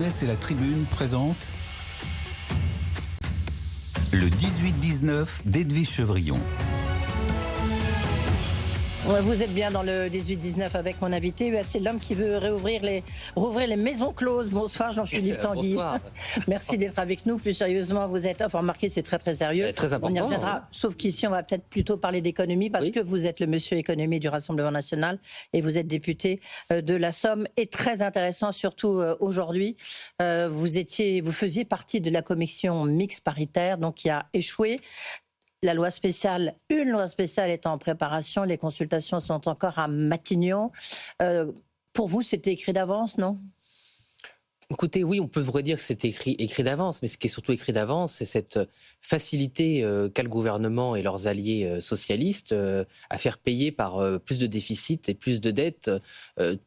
Jeunesse et la Tribune présente le 18-19 d'Edwige Chevrillon. Vous êtes bien dans le 18-19 avec mon invité. C'est l'homme qui veut rouvrir les maisons closes. Bonsoir Jean-Philippe Tanguy. Bonsoir. Merci d'être avec nous. Plus sérieusement, vous êtes... Enfin, remarquez, c'est très très sérieux. Très important. On y reviendra. Sauf qu'ici, on va peut-être plutôt parler d'économie parce que vous êtes le monsieur économie du Rassemblement national et vous êtes député de la Somme. Et très intéressant, surtout aujourd'hui, vous faisiez partie de la commission mixte paritaire, donc qui a échoué. Une loi spéciale est en préparation. Les consultations sont encore à Matignon. Pour vous, c'était écrit d'avance, non ? Écoutez, oui, on peut vous redire que c'était écrit d'avance, mais ce qui est surtout écrit d'avance, c'est cette facilité qu'a le gouvernement et leurs alliés socialistes à faire payer par plus de déficits et plus de dettes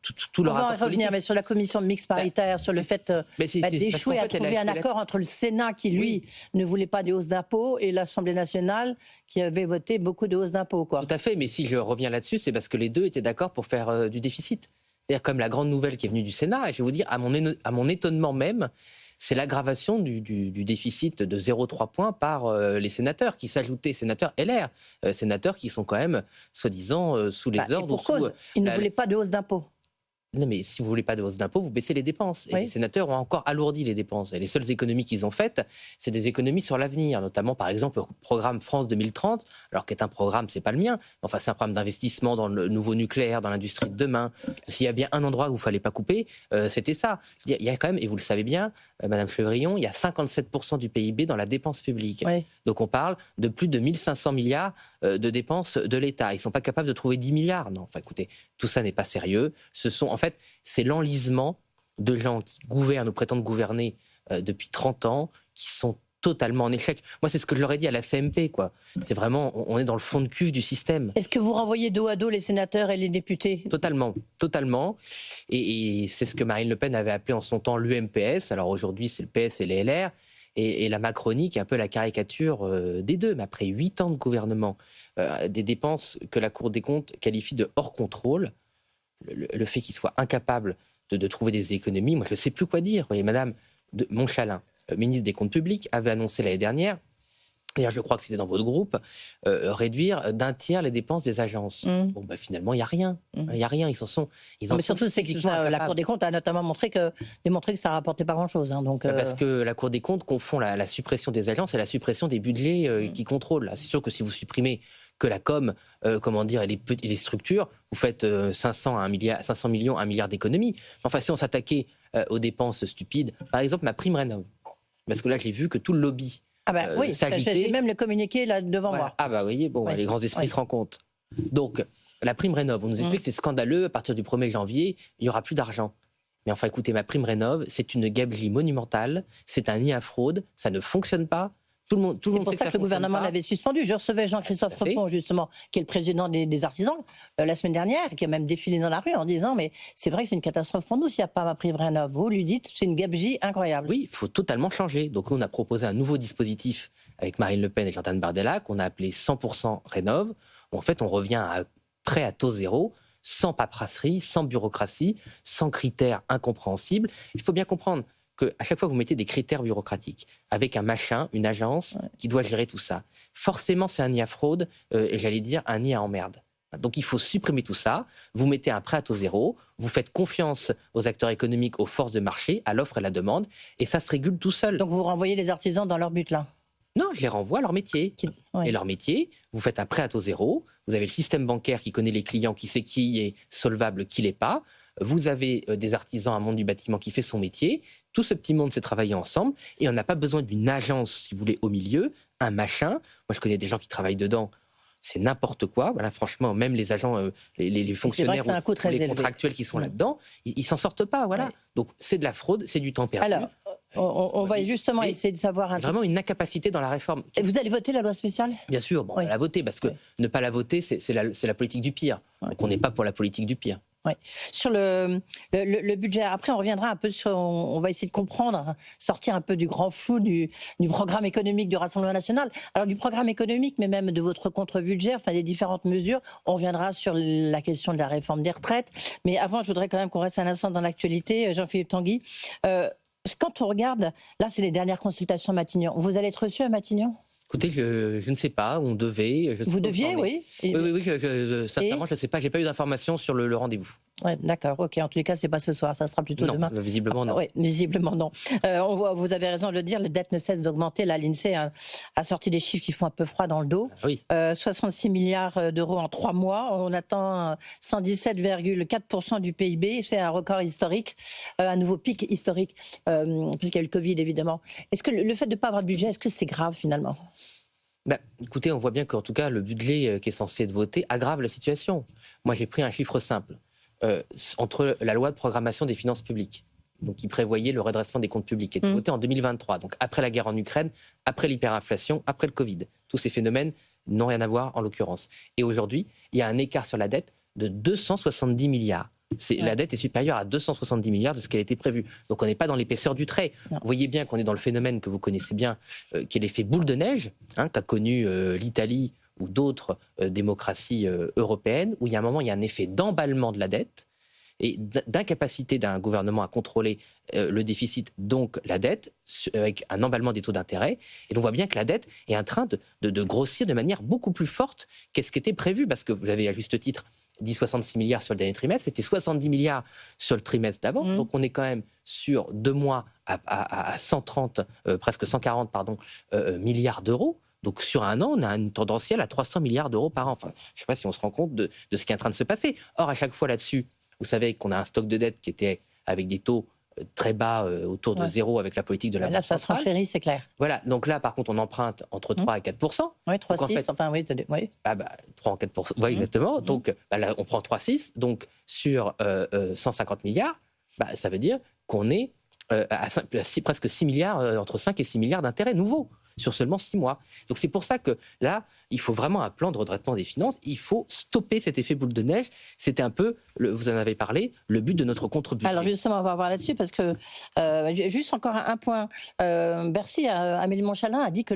tout leur rapport politique. On va revenir, mais sur la commission mixte paritaire, sur le fait d'échouer à trouver un accord entre le Sénat qui, lui, ne voulait pas des hausses d'impôts et l'Assemblée nationale qui avait voté beaucoup de hausses d'impôts, quoi. Tout à fait, mais si je reviens là-dessus, c'est parce que les deux étaient d'accord pour faire du déficit. C'est-à-dire comme la grande nouvelle qui est venue du Sénat, et je vais vous dire, à mon étonnement même, c'est l'aggravation du déficit de 0,3 points par les sénateurs, qui s'ajoutaient, sénateurs LR, sénateurs qui sont quand même, soi-disant, sous les ordres. Et pour cause, ils ne voulaient pas de hausse d'impôts. Non, mais si vous ne voulez pas de hausse d'impôts, vous baissez les dépenses. Et les sénateurs ont encore alourdi les dépenses. Et les seules économies qu'ils ont faites, c'est des économies sur l'avenir, notamment, par exemple, le programme France 2030, alors qu'est un programme, c'est pas le mien, enfin, c'est un programme d'investissement dans le nouveau nucléaire, dans l'industrie de demain. S'il y a bien un endroit où il ne fallait pas couper, c'était ça. Il y a quand même, et vous le savez bien, Madame Chevrillon, il y a 57% du PIB dans la dépense publique. Oui. Donc on parle de plus de 1500 milliards de dépenses de l'État. Ils ne sont pas capables de trouver 10 milliards. Non, enfin écoutez, tout ça n'est pas sérieux. En fait, c'est l'enlisement de gens qui gouvernent ou prétendent gouverner depuis 30 ans, qui sont totalement en échec. Moi, c'est ce que je leur ai dit à la CMP, quoi. C'est vraiment, on est dans le fond de cuve du système. Est-ce que vous renvoyez dos à dos les sénateurs et les députés ? Totalement, totalement. Et c'est ce que Marine Le Pen avait appelé en son temps l'UMPS. Alors aujourd'hui, c'est le PS et les LR. Et la Macronie, qui est un peu la caricature des deux. Mais après 8 ans de gouvernement, des dépenses que la Cour des comptes qualifie de hors contrôle, le fait qu'ils soient incapables de trouver des économies, moi je ne sais plus quoi dire. Vous voyez, Madame Montchalin, ministre des Comptes publics, avait annoncé l'année dernière, d'ailleurs je crois que c'était dans votre groupe, réduire d'un tiers les dépenses des agences. Bon, finalement, il n'y a rien. Il n'y a rien, ils en sont. Mais surtout, c'est que la Cour des comptes a notamment démontré que ça ne rapportait pas grand-chose. Parce que la Cour des comptes confond la suppression des agences et la suppression des budgets qui contrôlent. C'est sûr que si vous supprimez que la com, et les structures, vous faites 500 millions, 1 milliard d'économies. Enfin, si on s'attaquait aux dépenses stupides, par exemple, ma prime rénov', parce que là, j'ai vu que tout le lobby oui, j'ai même le communiqué là devant moi. Ah vous voyez, les grands esprits se rencontrent. Donc, la prime rénov', on nous explique que c'est scandaleux, à partir du 1er janvier, il n'y aura plus d'argent. Mais enfin, écoutez, ma prime rénov', c'est une gabegie monumentale, c'est un nid à fraude, ça ne fonctionne pas. C'est pour ça que le gouvernement l'avait suspendu. Je recevais Jean-Christophe Repon, justement, qui est le président des artisans, la semaine dernière, qui a même défilé dans la rue en disant « Mais c'est vrai que c'est une catastrophe pour nous s'il n'y a pas ma prime rénov'. » Vous lui dites « C'est une gabegie incroyable. » Oui, il faut totalement changer. Donc nous, on a proposé un nouveau dispositif avec Marine Le Pen et Jordan Bardella, qu'on a appelé 100% rénov'. En fait, on revient à prêt à taux zéro, sans paperasserie, sans bureaucratie, sans critères incompréhensibles. Il faut bien comprendre qu'à chaque fois vous mettez des critères bureaucratiques, avec un machin, une agence qui doit gérer tout ça, forcément c'est un nid à fraude, et j'allais dire un nid à emmerde. Donc il faut supprimer tout ça, vous mettez un prêt à taux zéro, vous faites confiance aux acteurs économiques, aux forces de marché, à l'offre et à la demande, et ça se régule tout seul. Donc vous renvoyez les artisans dans leur but là ? Non, je les renvoie à leur métier. Et leur métier, vous faites un prêt à taux zéro, vous avez le système bancaire qui connaît les clients, qui sait qui est solvable, qui ne l'est pas, vous avez des artisans, un monde du bâtiment qui fait son métier, tout ce petit monde s'est travaillé ensemble, et on n'a pas besoin d'une agence, si vous voulez, au milieu, un machin. Moi, je connais des gens qui travaillent dedans, c'est n'importe quoi. Voilà, franchement, même les agents, les fonctionnaires ou les contractuels qui sont là-dedans, ils s'en sortent pas. Voilà. Donc, c'est de la fraude, c'est du temps perdu. Alors, on va justement essayer de savoir... Vraiment une incapacité dans la réforme. Et vous allez voter la loi spéciale ? Bien sûr, on va la voter, parce que ne pas la voter, c'est la politique du pire. Donc, on n'est pas pour la politique du pire. Oui. Sur le budget, après on reviendra un peu sur, on va essayer de comprendre, sortir un peu du grand flou du programme économique du Rassemblement national. Alors du programme économique, mais même de votre contre-budget, enfin des différentes mesures, on reviendra sur la question de la réforme des retraites. Mais avant, je voudrais quand même qu'on reste un instant dans l'actualité. Jean-Philippe Tanguy, Quand on regarde, là c'est les dernières consultations à Matignon, vous allez être reçu à Matignon? Écoutez, je ne sais pas, on devait... Vous deviez, oui. Oui, sincèrement, je ne sais pas, je n'ai pas eu d'informations sur le rendez-vous. Ouais, d'accord, ok. En tous les cas, c'est pas ce soir, ça sera plutôt demain. Visiblement non. Oui, visiblement non. On voit, vous avez raison de le dire, la dette ne cesse d'augmenter. Là, l'INSEE a sorti des chiffres qui font un peu froid dans le dos. Oui. 66 milliards d'euros en 3 mois. On attend 117,4% du PIB. C'est un record historique, un nouveau pic historique, puisqu'il y a eu le Covid, évidemment. Est-ce que le fait de ne pas avoir de budget, est-ce que c'est grave finalement? Écoutez, on voit bien qu'en tout cas, le budget qui est censé être voté aggrave la situation. Moi, j'ai pris un chiffre simple. Entre la loi de programmation des finances publiques, donc qui prévoyait le redressement des comptes publics, qui était votée en 2023, donc après la guerre en Ukraine, après l'hyperinflation, après le Covid. Tous ces phénomènes n'ont rien à voir en l'occurrence. Et aujourd'hui, il y a un écart sur la dette de 270 milliards. La dette est supérieure à 270 milliards de ce qui a été prévu. Donc on n'est pas dans l'épaisseur du trait. Non. Vous voyez bien qu'on est dans le phénomène que vous connaissez bien, qui est l'effet boule de neige, qu'a connu l'Italie ou d'autres démocraties européennes, où il y a un moment, il y a un effet d'emballement de la dette et d'incapacité d'un gouvernement à contrôler le déficit, donc la dette, avec un emballement des taux d'intérêt. Et on voit bien que la dette est en train de grossir de manière beaucoup plus forte qu'est-ce qui était prévu, parce que vous avez à juste titre dit 66 milliards sur le dernier trimestre, c'était 70 milliards sur le trimestre d'avant, donc on est quand même sur 2 mois à 130, presque 140 milliards d'euros. Donc sur un an, on a une tendancielle à 300 milliards d'euros par an. Enfin, je ne sais pas si on se rend compte de ce qui est en train de se passer. Or, à chaque fois là-dessus, vous savez qu'on a un stock de dette qui était avec des taux très bas, autour de zéro, avec la politique de la Banque centrale. Là, ça se renchérit, c'est clair. Voilà, donc là, par contre, on emprunte entre 3 et 4%. Oui, 3,6, enfin oui. 3 et 4%, oui, exactement. Donc là, on prend 3,6, donc sur 150 milliards, ça veut dire qu'on est à presque 6 milliards, entre 5 et 6 milliards d'intérêts nouveaux sur seulement 6 mois. Donc c'est pour ça que là, il faut vraiment un plan de redressement des finances. Il faut stopper cet effet boule de neige. C'était un peu, vous en avez parlé, le but de notre contre-budget. Alors justement, on va voir là-dessus parce que, juste encore un point, Bercy, Amélie Montchalin a dit que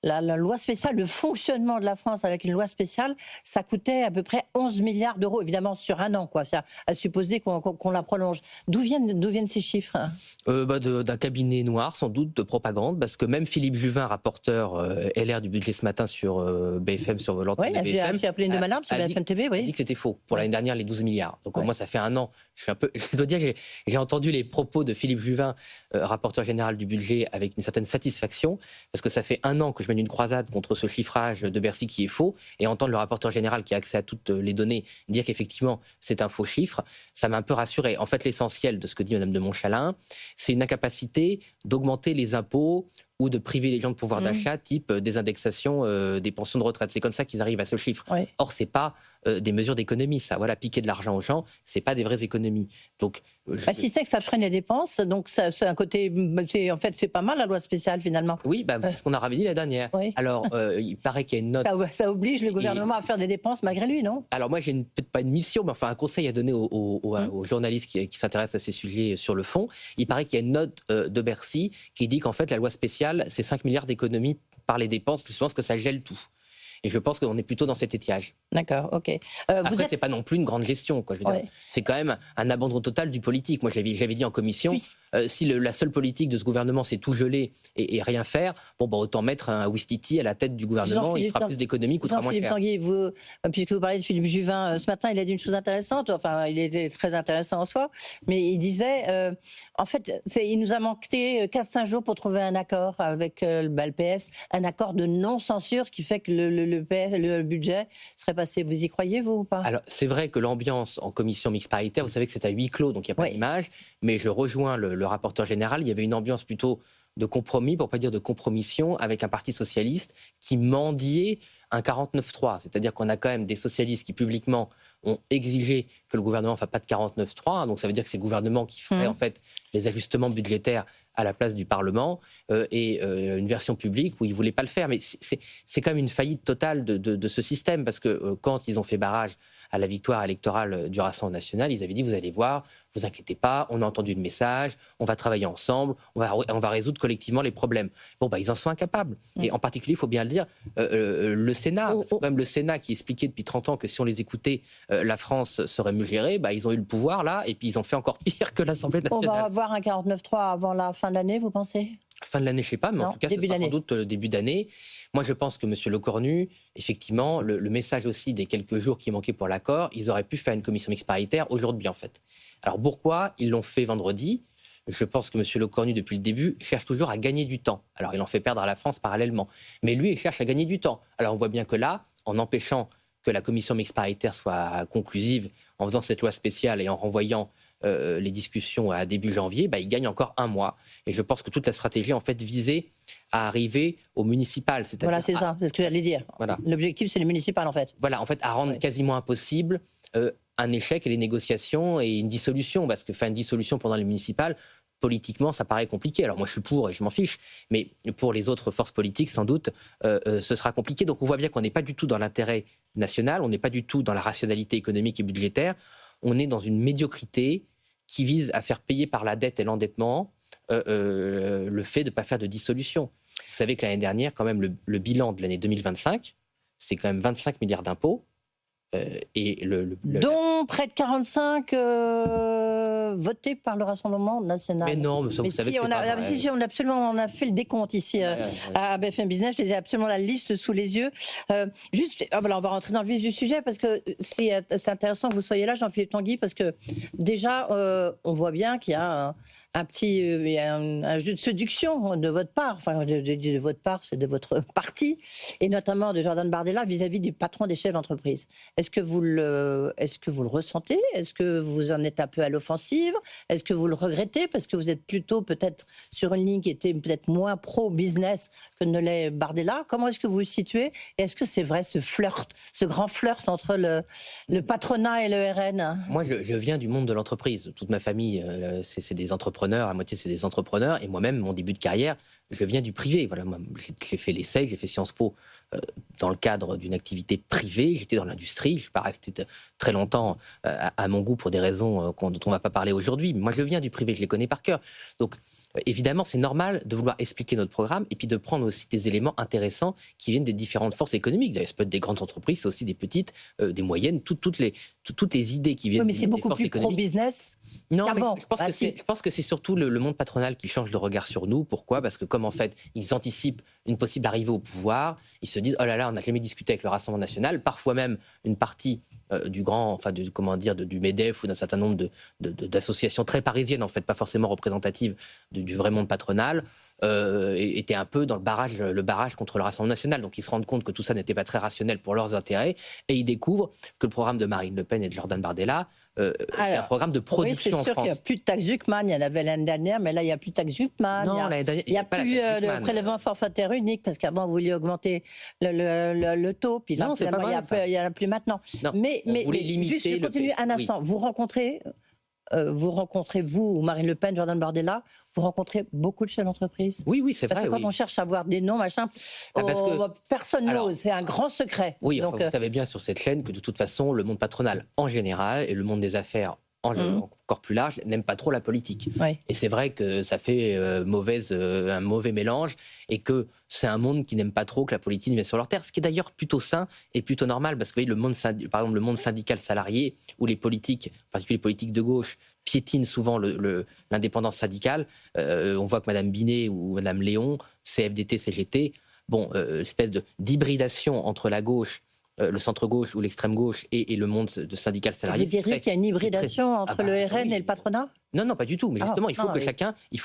la loi spéciale, le fonctionnement de la France avec une loi spéciale, ça coûtait à peu près 11 milliards d'euros, évidemment sur un an, quoi. C'est à supposer qu'on la prolonge. D'où viennent ces chiffres? D'un cabinet noir, sans doute, de propagande, parce que même Philippe Juvin, rapporteur LR du budget ce matin sur BFM, sur l'antenne de BFM, j'ai appelé une de madame sur BFM TV, a dit que c'était faux pour l'année dernière, les 12 milliards. Donc moi, ça fait un an, je dois dire, j'ai entendu les propos de Philippe Juvin, rapporteur général du budget, avec une certaine satisfaction, parce que ça fait un an que je mène une croisade contre ce chiffrage de Bercy qui est faux, et entendre le rapporteur général qui a accès à toutes les données dire qu'effectivement c'est un faux chiffre, ça m'a un peu rassuré. En fait, l'essentiel de ce que dit Mme de Montchalin, c'est une incapacité d'augmenter les impôts ou de priver les gens de pouvoir d'achat, type des indexations des pensions de retraite. C'est comme ça qu'ils arrivent à ce chiffre. Oui. Or, c'est pas des mesures d'économie, ça. Voilà, piquer de l'argent aux gens, c'est pas des vraies économies. Donc, si c'est que ça freine les dépenses, donc c'est un côté, en fait, c'est pas mal la loi spéciale finalement. Oui, c'est ce qu'on a dit la dernière. Oui. Alors, il paraît qu'il y a une note. Ça oblige le gouvernement à faire des dépenses malgré lui, non? Alors moi, j'ai peut-être pas une mission, mais enfin un conseil à donner aux journalistes qui s'intéressent à ces sujets sur le fond. Il paraît qu'il y a une note de Bercy qui dit qu'en fait la loi spéciale, c'est 5 milliards d'économies par les dépenses. Je pense que ça gèle tout. Et je pense qu'on est plutôt dans cet étiage. D'accord, ok. Après, c'est pas non plus une grande gestion, quoi. Je veux dire, c'est quand même un abandon total du politique. Moi, j'avais dit en commission, si la seule politique de ce gouvernement, c'est tout geler et rien faire, autant mettre un Ouistiti à la tête du gouvernement. Il fera plus d'économies, coûtera moins cher. Tanguy, puisque vous parlez de Philippe Juvin, ce matin, il a dit une chose intéressante. Enfin, il était très intéressant en soi, mais il disait, en fait, il nous a manqué 4-5 jours pour trouver un accord avec le PS, un accord de non-censure, ce qui fait que le budget serait passé. Vous y croyez, vous, ou pas? Alors, c'est vrai que l'ambiance en commission mixte paritaire, vous savez que c'est à huis clos, donc il n'y a pas d'image, mais je rejoins le rapporteur général, il y avait une ambiance plutôt de compromis, pour ne pas dire de compromission, avec un parti socialiste qui mendiait un 49-3. C'est-à-dire qu'on a quand même des socialistes qui, publiquement, ont exigé que le gouvernement ne fasse pas de 49-3. Donc ça veut dire que c'est le gouvernement qui ferait, en fait, les ajustements budgétaires à la place du Parlement, et une version publique où ils ne voulaient pas le faire. Mais c'est quand même une faillite totale de ce système, parce que quand ils ont fait barrage à la victoire électorale du Rassemblement national, ils avaient dit, vous allez voir, vous inquiétez pas, on a entendu le message, on va travailler ensemble, on va résoudre collectivement les problèmes. Ils en sont incapables. Et en particulier, il faut bien le dire, le Sénat, c'est quand même le Sénat qui expliquait depuis 30 ans que si on les écoutait, la France serait mieux gérée, ils ont eu le pouvoir là, et puis ils ont fait encore pire que l'Assemblée nationale. On va avoir un 49.3 avant la fin de l'année, vous pensez ? Fin de l'année, je ne sais pas, mais en tout cas, ce sera sans doute le début d'année. Moi, je pense que M. Lecornu, effectivement, le message aussi des quelques jours qui manquaient pour l'accord, ils auraient pu faire une commission mixte paritaire aujourd'hui, en fait. Alors, pourquoi ils l'ont fait vendredi ? Je pense que M. Lecornu, depuis le début, cherche toujours à gagner du temps. Alors, il en fait perdre à la France parallèlement. Mais lui, il cherche à gagner du temps. Alors, on voit bien que là, en empêchant que la commission mixte paritaire soit conclusive, en faisant cette loi spéciale et en renvoyant les discussions à début janvier, il gagne encore un mois. Et je pense que toute la stratégie, en fait, visait à arriver au municipal. Voilà, c'est ça, c'est ce que j'allais dire. Voilà. L'objectif, c'est les municipales, en fait. Voilà, en fait, à rendre quasiment impossible un échec et les négociations et une dissolution. Parce que faire une dissolution pendant les municipales, politiquement, ça paraît compliqué. Alors moi, je suis pour et je m'en fiche. Mais pour les autres forces politiques, sans doute, ce sera compliqué. Donc on voit bien qu'on n'est pas du tout dans l'intérêt national, on n'est pas du tout dans la rationalité économique et budgétaire. On est dans une médiocrité qui vise à faire payer par la dette et l'endettement le fait de ne pas faire de dissolution. Vous savez que l'année dernière, quand même, le bilan de l'année 2025, c'est quand même 25 milliards d'impôts. Dont près de 45 votés par le Rassemblement national. Mais non, mais ça, vous savez que c'est pas vrai. Si, on a fait le décompte ici à BFM Business. Je les ai absolument la liste sous les yeux. Voilà, on va rentrer dans le vif du sujet parce que c'est intéressant que vous soyez là, Jean-Philippe Tanguy, parce que déjà, on voit bien qu'il y a un jeu de séduction de votre part, de votre part, c'est de votre parti, et notamment de Jordan Bardella vis-à-vis du patron des chefs d'entreprise. Est-ce que vous le ressentez ? Est-ce que vous en êtes un peu à l'offensive ? Est-ce que vous le regrettez ? Parce que vous êtes plutôt peut-être sur une ligne qui était peut-être moins pro-business que ne l'est Bardella. Comment est-ce que vous vous situez ? Et est-ce que c'est vrai ce flirt, ce grand flirt entre le patronat et le RN ? Moi, je viens du monde de l'entreprise. Toute ma famille, c'est des entrepreneurs. À moitié, c'est des entrepreneurs. Et moi-même, mon début de carrière, je viens du privé. Voilà, moi, j'ai fait l'ESSEC, j'ai fait Sciences Po dans le cadre d'une activité privée. J'étais dans l'industrie. Je ne suis pas resté très longtemps à mon goût pour des raisons dont on ne va pas parler aujourd'hui. Mais moi, je viens du privé, je les connais par cœur. Donc, évidemment, c'est normal de vouloir expliquer notre programme et puis de prendre aussi des éléments intéressants qui viennent des différentes forces économiques. D'ailleurs, ça peut être des grandes entreprises, c'est aussi des petites, des moyennes, toutes les idées qui viennent des forces économiques. Mais c'est beaucoup plus pro-business. Non, mais je pense que c'est surtout le monde patronal qui change le regard sur nous. Pourquoi ? Parce que comme en fait, ils anticipent une possible arrivée au pouvoir, ils se disent « Oh là là, on n'a jamais discuté avec le Rassemblement national », parfois même une partie du MEDEF ou d'un certain nombre d'associations très parisiennes, en fait, pas forcément représentatives du vrai monde patronal, étaient un peu dans le barrage contre le Rassemblement national. Donc ils se rendent compte que tout ça n'était pas très rationnel pour leurs intérêts et ils découvrent que le programme de Marine Le Pen et de Jordan Bardella est un programme de production en France. C'est sûr qu'il n'y a plus de taxe Zuckman, il y en avait l'année dernière, mais là il n'y a plus de taxe Zuckman. Non, il n'y a plus de prélèvement forfaitaire unique, parce qu'avant vous vouliez augmenter le taux, puis là finalement il n'y en a plus maintenant. Non, mais juste je continue un instant. Oui. Vous rencontrez, vous, Marine Le Pen, Jordan Bardella, vous rencontrez beaucoup de chefs d'entreprise. Oui, c'est vrai. Parce que quand on cherche à avoir des noms, personne n'ose, c'est un grand secret. Oui, donc, vous savez bien sur cette chaîne que de toute façon, le monde patronal en général et le monde des affaires encore plus large n'aime pas trop la politique. Oui. Et c'est vrai que ça fait un mauvais mélange et que c'est un monde qui n'aime pas trop que la politique vienne sur leur terre, ce qui est d'ailleurs plutôt sain et plutôt normal, parce que vous voyez, par exemple, le monde syndical salarié, où les politiques, en particulier les politiques de gauche, piétinent souvent l'indépendance syndicale. On voit que Mme Binet ou Mme Léon, CFDT, CGT, espèce d'hybridation entre la gauche, le centre-gauche ou l'extrême-gauche et le monde de syndical salarié. Vous diriez qu'il y a une hybridation entre le RN et le patronat ? Non, pas du tout. Mais justement, il faut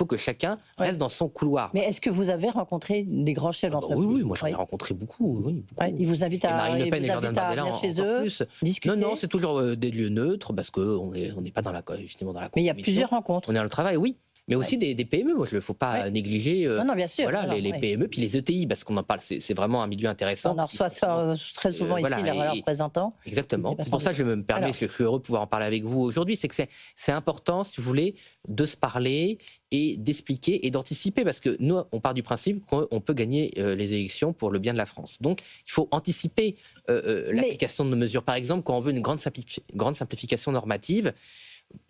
que chacun reste dans son couloir. Mais est-ce que vous avez rencontré des grands chefs d'entreprise ? Oui, moi j'en ai rencontré beaucoup. Oui, beaucoup. Ils vous invitent à venir chez eux, discuter ? Non, c'est toujours des lieux neutres, parce qu'on n'est pas justement dans la compétition. Mais il y a plusieurs rencontres. On est dans le travail, oui. Mais aussi des PME, il ne faut pas négliger bien sûr, les PME, puis les ETI, parce qu'on en parle, c'est vraiment un milieu intéressant. On en reçoit très souvent ici leurs représentants. Exactement. C'est pour ça que je me permets, je suis heureux de pouvoir en parler avec vous aujourd'hui, c'est que c'est important, si vous voulez, de se parler et d'expliquer et d'anticiper, parce que nous, on part du principe qu'on peut gagner les élections pour le bien de la France. Donc, il faut anticiper l'application de nos mesures. Par exemple, quand on veut une grande simplification normative,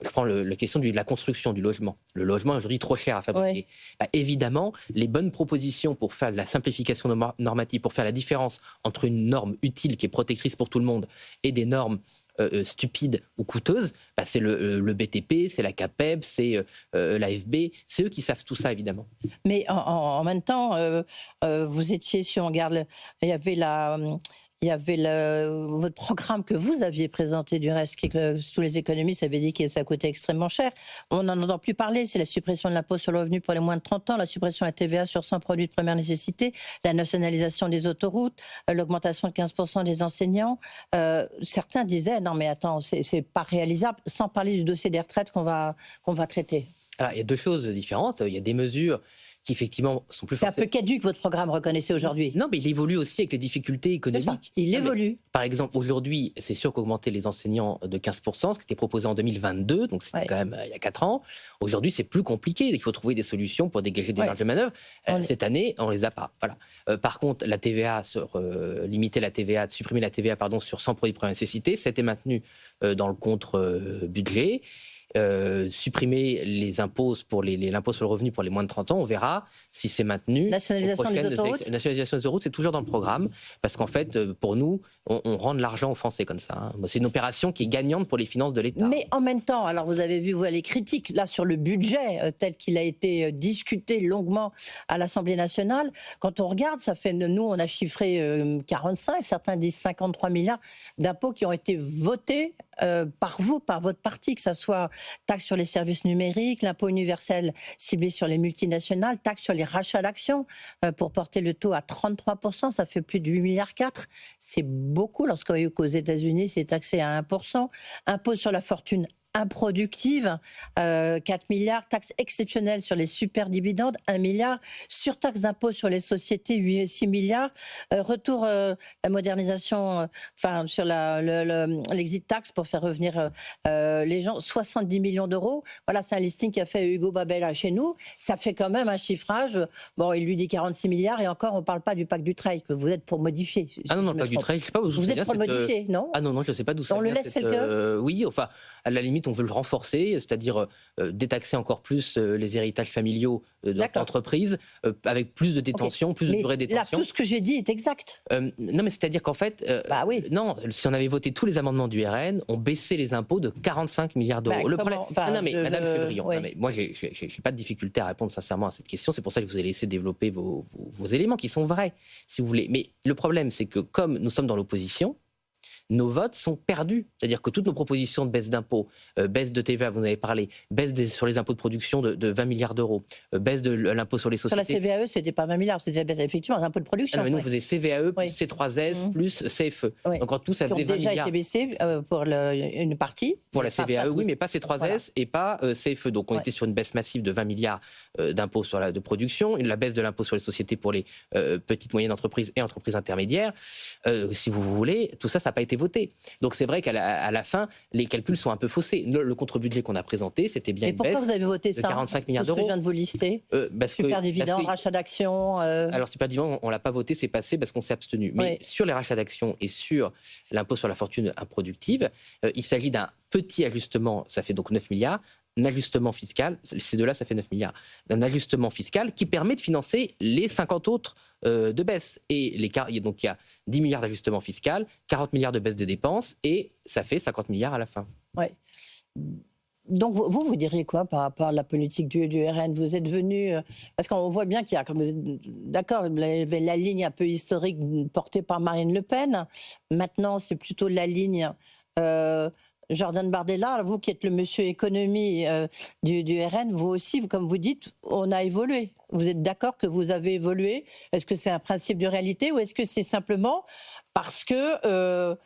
je prends la question de la construction du logement. Le logement est aujourd'hui trop cher à fabriquer. Oui. Évidemment, les bonnes propositions pour faire de la simplification normative, pour faire la différence entre une norme utile qui est protectrice pour tout le monde et des normes stupides ou coûteuses, c'est le BTP, c'est la CAPEB, c'est l'AFB, c'est eux qui savent tout ça évidemment. Mais en même temps, vous étiez, si on regarde, il y avait votre programme que vous aviez présenté, du reste, que tous les économistes avaient dit que ça coûtait extrêmement cher. On n'en entend plus parler. C'est la suppression de l'impôt sur le revenu pour les moins de 30 ans, la suppression de la TVA sur 100 produits de première nécessité, la nationalisation des autoroutes, l'augmentation de 15% des enseignants. Certains disaient, non mais attends, c'est pas réalisable, sans parler du dossier des retraites qu'on va traiter. Alors, il y a deux choses différentes. Il y a des mesures qui effectivement sont plus forcées. C'est un peu caduc votre programme, reconnaissez aujourd'hui. Non, mais il évolue aussi avec les difficultés économiques. Il évolue. Par exemple, aujourd'hui, c'est sûr qu'augmenter les enseignants de 15%, ce qui était proposé en 2022, donc c'était quand même il y a 4 ans, aujourd'hui c'est plus compliqué. Il faut trouver des solutions pour dégager des marges de manœuvre. Cette année, on ne les a pas. Voilà. Par contre, la TVA, limiter la TVA, supprimer la TVA sur 100 produits de première nécessité, c'était maintenu dans le contre-budget. Supprimer les impôts l'impôt sur le revenu pour les moins de 30 ans, on verra si c'est maintenu. Nationalisation des autoroutes. Nationalisation des autoroutes, c'est toujours dans le programme, parce qu'en fait, pour nous, on rend de l'argent aux Français comme ça. C'est une opération qui est gagnante pour les finances de l'État. Mais en même temps, alors vous avez vu les critiques là sur le budget tel qu'il a été discuté longuement à l'Assemblée nationale. Quand on regarde, ça fait, nous on a chiffré 45, certains disent 53 milliards d'impôts qui ont été votés par vous, par votre parti, que ce soit taxe sur les services numériques, l'impôt universel ciblé sur les multinationales, taxe sur les rachats d'actions pour porter le taux à 33%, ça fait plus de 8,4 milliards. C'est beaucoup lorsqu'on voit qu'aux États-Unis, c'est taxé à 1%. Impôt sur la fortune improductive, 4 milliards, taxe exceptionnelle sur les super dividendes, 1 milliard, surtaxe d'impôt sur les sociétés, 6 milliards, retour la modernisation, sur l'exit tax pour faire revenir les gens, 70 millions d'euros. Voilà, c'est un listing qu'a fait Hugo Babel chez nous. Ça fait quand même un chiffrage. Bon, il lui dit 46 milliards et encore, on ne parle pas du pacte Dutreil que vous êtes pour modifier. Ah non, le pacte Dutreil, je ne sais pas où vous êtes pour le modifier, non? Ah non, je ne sais pas d'où ça vient. On le laisse tel que oui, enfin, à la limite, on veut le renforcer, c'est-à-dire détaxer encore plus les héritages familiaux d'entreprises, avec plus de détention, plus de durée de détention. Là, tout ce que j'ai dit est exact. Non, mais c'est-à-dire qu'en fait, oui. Non, si on avait voté tous les amendements du RN, on baissait les impôts de 45 milliards d'euros. Le problème, non, mais Madame Chevrillon, non, mais moi, j'ai pas de difficulté à répondre sincèrement à cette question. C'est pour ça que je vous ai laissé développer vos éléments qui sont vrais, si vous voulez. Mais le problème, c'est que comme nous sommes dans l'opposition, nos votes sont perdus. C'est-à-dire que toutes nos propositions de baisse d'impôts, baisse de TVA, vous en avez parlé, baisse sur les impôts de production de 20 milliards d'euros, baisse de l'impôt sur les sociétés. Sur la CVAE, c'était pas 20 milliards, c'était la baisse effectivement des impôts de production. Ah non, mais nous, on faisait CVAE, plus C3S, plus CFE. Donc en tout, ça faisait 20 milliards. Déjà été baissé pour une partie. Pour la CVAE, oui, mais pas C3S et pas CFE. Donc on était sur une baisse massive de 20 milliards d'impôts de production, la baisse de l'impôt sur les sociétés pour les petites, moyennes entreprises et entreprises intermédiaires. Si vous voulez, tout ça, ça n'a pas été voté. Donc c'est vrai qu'à la fin, les calculs sont un peu faussés. Le contre-budget qu'on a présenté, c'était bien une baisse. Et pourquoi vous avez voté ça, 45 milliards d'euros. Ce que je viens de vous lister. Super dividende, rachat d'actions. Alors super dividende, on l'a pas voté, c'est passé parce qu'on s'est abstenu. Mais sur les rachats d'actions et sur l'impôt sur la fortune improductive, il s'agit d'un petit ajustement, ça fait donc 9 milliards. Un ajustement fiscal, ces deux-là, ça fait 9 milliards. Un ajustement fiscal qui permet de financer les 50 autres de baisse. Et donc il y a 10 milliards d'ajustement fiscal, 40 milliards de baisse des dépenses, et ça fait 50 milliards à la fin. Ouais. Donc vous diriez quoi par rapport à la politique du RN? Vous êtes venu, parce qu'on voit bien qu'il y a, d'accord, la ligne un peu historique portée par Marine Le Pen. Maintenant, c'est plutôt la ligne... Jordan Bardella, vous qui êtes le monsieur économie du RN, vous aussi, comme vous dites, on a évolué. Vous êtes d'accord que vous avez évolué? Est-ce que c'est un principe de réalité ou est-ce que c'est simplement parce que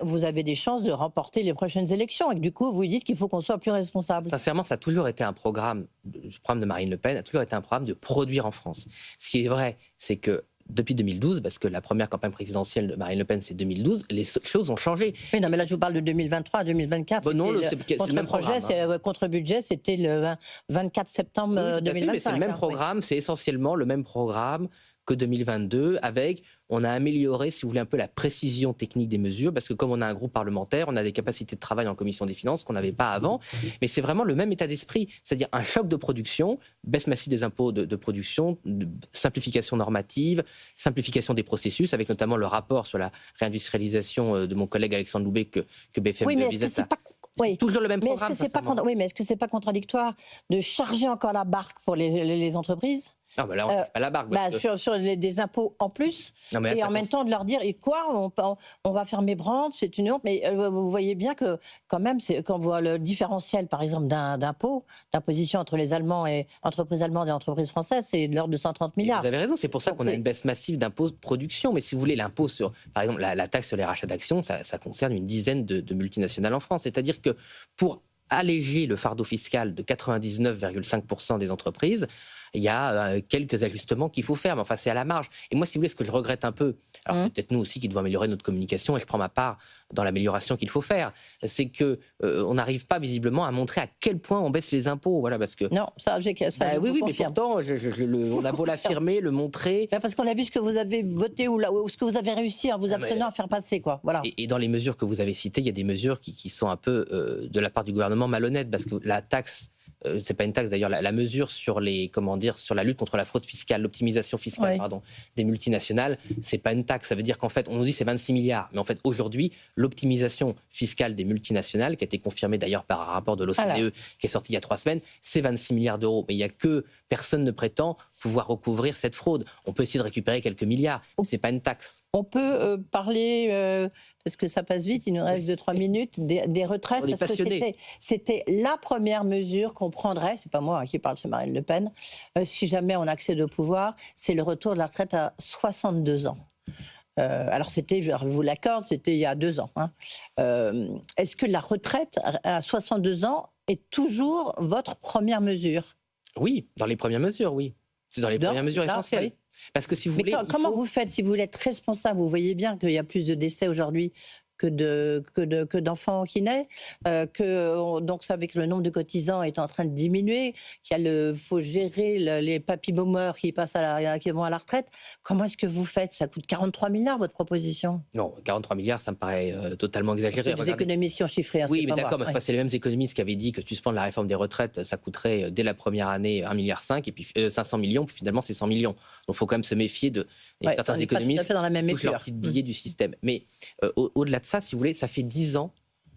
vous avez des chances de remporter les prochaines élections et que du coup vous dites qu'il faut qu'on soit plus responsable? Sincèrement, ça a toujours été un programme, le programme de Marine Le Pen a toujours été un programme de produire en France. Ce qui est vrai, c'est que depuis 2012, parce que la première campagne présidentielle de Marine Le Pen, c'est 2012, les choses ont changé. Oui, non, mais là, je vous parle de 2023 à 2024. Non, c'est le même programme. Contre-budget, c'était le 24 septembre 2025. Mais c'est le même programme, c'est essentiellement le même programme que 2022 avec, on a amélioré, si vous voulez, un peu la précision technique des mesures, parce que comme on a un groupe parlementaire, on a des capacités de travail en commission des finances qu'on n'avait pas avant, mais c'est vraiment le même état d'esprit, c'est-à-dire un choc de production, baisse massive des impôts de production, simplification normative, simplification des processus, avec notamment le rapport sur la réindustrialisation de mon collègue Alexandre Loubet que BFM visait ça. Toujours le même programme. Mais est-ce que c'est pas contradictoire de charger encore la barque pour les entreprises? Ah bah là, on ne pas la barque. Sur des impôts en plus, et en même temps de leur dire, et quoi, on va fermer Brandt, c'est une honte. Mais vous voyez bien que quand même, quand on voit le différentiel, par exemple, d'imposition entre les Allemands et entreprises allemandes et entreprises françaises, c'est de l'ordre de 130 milliards. Vous avez raison, c'est pour ça qu'on a une baisse massive d'impôts de production. Mais si vous voulez, l'impôt sur, par exemple, la taxe sur les rachats d'actions, ça concerne une dizaine de multinationales en France. C'est-à-dire que pour alléger le fardeau fiscal de 99,5% des entreprises, il y a quelques ajustements qu'il faut faire, mais enfin c'est à la marge. Et moi, si vous voulez, ce que je regrette un peu, alors c'est peut-être nous aussi qui devons améliorer notre communication, et je prends ma part dans l'amélioration qu'il faut faire, c'est que on n'arrive pas visiblement à montrer à quel point on baisse les impôts, voilà, parce que non, oui, mais pourtant, on a beau l'affirmer, le montrer. Parce qu'on a vu ce que vous avez voté ou ce que vous avez réussi en vous abstenant à faire passer, quoi. Voilà. Et dans les mesures que vous avez citées, il y a des mesures qui sont un peu de la part du gouvernement malhonnêtes, parce que la taxe. C'est pas une taxe d'ailleurs, la mesure sur sur la lutte contre la fraude fiscale, l'optimisation fiscale, des multinationales, c'est pas une taxe. Ça veut dire qu'en fait, on nous dit c'est 26 milliards, mais en fait aujourd'hui, l'optimisation fiscale des multinationales, qui a été confirmée d'ailleurs par un rapport de l'OCDE qui est sorti il y a 3 semaines, c'est 26 milliards d'euros. Mais il y a que personne ne prétend pouvoir recouvrir cette fraude. On peut essayer de récupérer quelques milliards, c'est pas une taxe. On peut parler. Parce que ça passe vite, il nous reste 2-3 minutes, des retraites, parce que c'était la première mesure qu'on prendrait, c'est pas moi qui parle, c'est Marine Le Pen, si jamais on accède au pouvoir, c'est le retour de la retraite à 62 ans. Alors c'était, je vous l'accorde, c'était il y a 2 ans. Est-ce que la retraite à 62 ans est toujours votre première mesure? Oui, dans les premières mesures, oui. C'est dans les premières mesures essentielles. Oui. Parce que si vous voulez, comment vous faites si vous voulez être responsable? Vous voyez bien qu'il y a plus de décès aujourd'hui que d'enfants qui naissent, donc ça avec le nombre de cotisants est en train de diminuer, qu'il faut gérer les papy-boomers qui vont à la retraite. Comment est-ce que vous faites? Ça coûte 43 milliards votre proposition? Non, 43 milliards, ça me paraît totalement exagéré. C'est des économistes qui ont chiffré. Oui, mais d'accord, mais c'est les mêmes économistes qui avaient dit que suspendre la réforme des retraites, ça coûterait dès la première année 1,5 milliard, et puis 500 millions, puis finalement c'est 100 millions. Donc il faut quand même se méfier de certains économistes qui touchent leur petit billet du système. Mais au-delà de ça, si vous voulez, ça fait 10 ans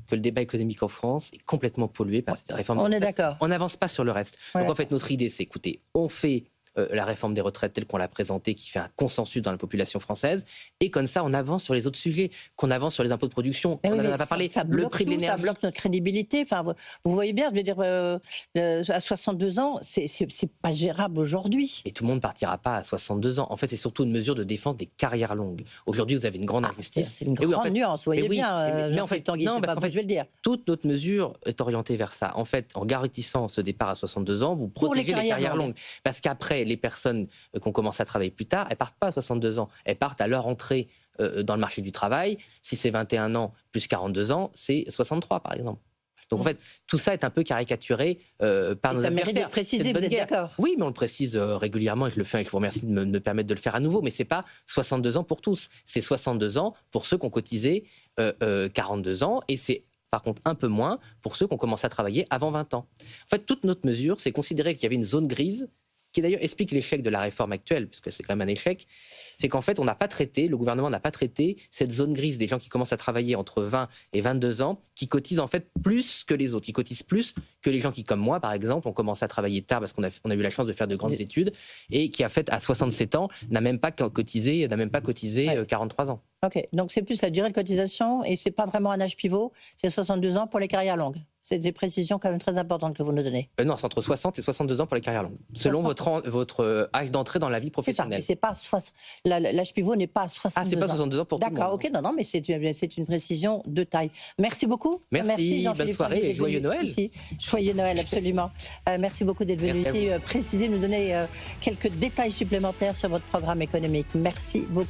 que le débat économique en France est complètement pollué par cette réforme. On est d'accord. On n'avance pas sur le reste. Donc en fait, notre idée, c'est écoutez, on fait la réforme des retraites telle qu'on l'a présentée, qui fait un consensus dans la population française, et comme ça, on avance sur les autres sujets, qu'on avance sur les impôts de production. On n'en a pas parlé. Le prix de l'énergie. Ça bloque notre crédibilité. Enfin, vous voyez bien, je veux dire, à 62 ans, c'est pas gérable aujourd'hui. Et tout le monde ne partira pas à 62 ans. En fait, c'est surtout une mesure de défense des carrières longues. Aujourd'hui, vous avez une grande injustice. C'est une grande nuance, vous voyez bien. Mais en fait, Tanguy, non, parce qu'en fait, je vais le dire. Toute notre mesure est orientée vers ça. En fait, en garantissant ce départ à 62 ans, vous protégez les carrières longues. Parce qu'après, les personnes qui ont commencé à travailler plus tard, elles partent pas à 62 ans. Elles partent à leur entrée dans le marché du travail. Si c'est 21 ans plus 42 ans, c'est 63 par exemple. Donc en fait, tout ça est un peu caricaturé par nos adversaires. Ça mérite d'être précisé, vous êtes d'accord? Oui, mais on le précise régulièrement et je le fais et je vous remercie de me permettre de le faire à nouveau. Mais c'est pas 62 ans pour tous, c'est 62 ans pour ceux qui ont cotisé 42 ans et c'est par contre un peu moins pour ceux qui ont commencé à travailler avant 20 ans. En fait, toute notre mesure, c'est considérer qu'il y avait une zone grise qui d'ailleurs explique l'échec de la réforme actuelle, puisque c'est quand même un échec, c'est qu'en fait, le gouvernement n'a pas traité cette zone grise des gens qui commencent à travailler entre 20 et 22 ans, qui cotisent en fait plus que les autres, qui cotisent plus que les gens qui, comme moi, par exemple, ont commencé à travailler tard parce qu'on a eu la chance de faire de grandes études, et qui, en fait, à 67 ans, n'a même pas cotisé 43 ans. Ok, donc c'est plus la durée de cotisation, et c'est pas vraiment un âge pivot, c'est 62 ans pour les carrières longues. C'est des précisions quand même très importantes que vous nous donnez. Non, c'est entre 60 et 62 ans pour les carrières longues, selon votre âge d'entrée dans la vie professionnelle. C'est ça, mais l'âge pivot n'est pas à 62 ans. Ah, c'est pas 62 ans pour tout le monde. D'accord, ok, non, mais c'est une précision de taille. Merci beaucoup. Merci bonne soirée et joyeux Noël. Ici. Joyeux Noël, absolument. Merci beaucoup d'être venu ici préciser, nous donner quelques détails supplémentaires sur votre programme économique. Merci beaucoup.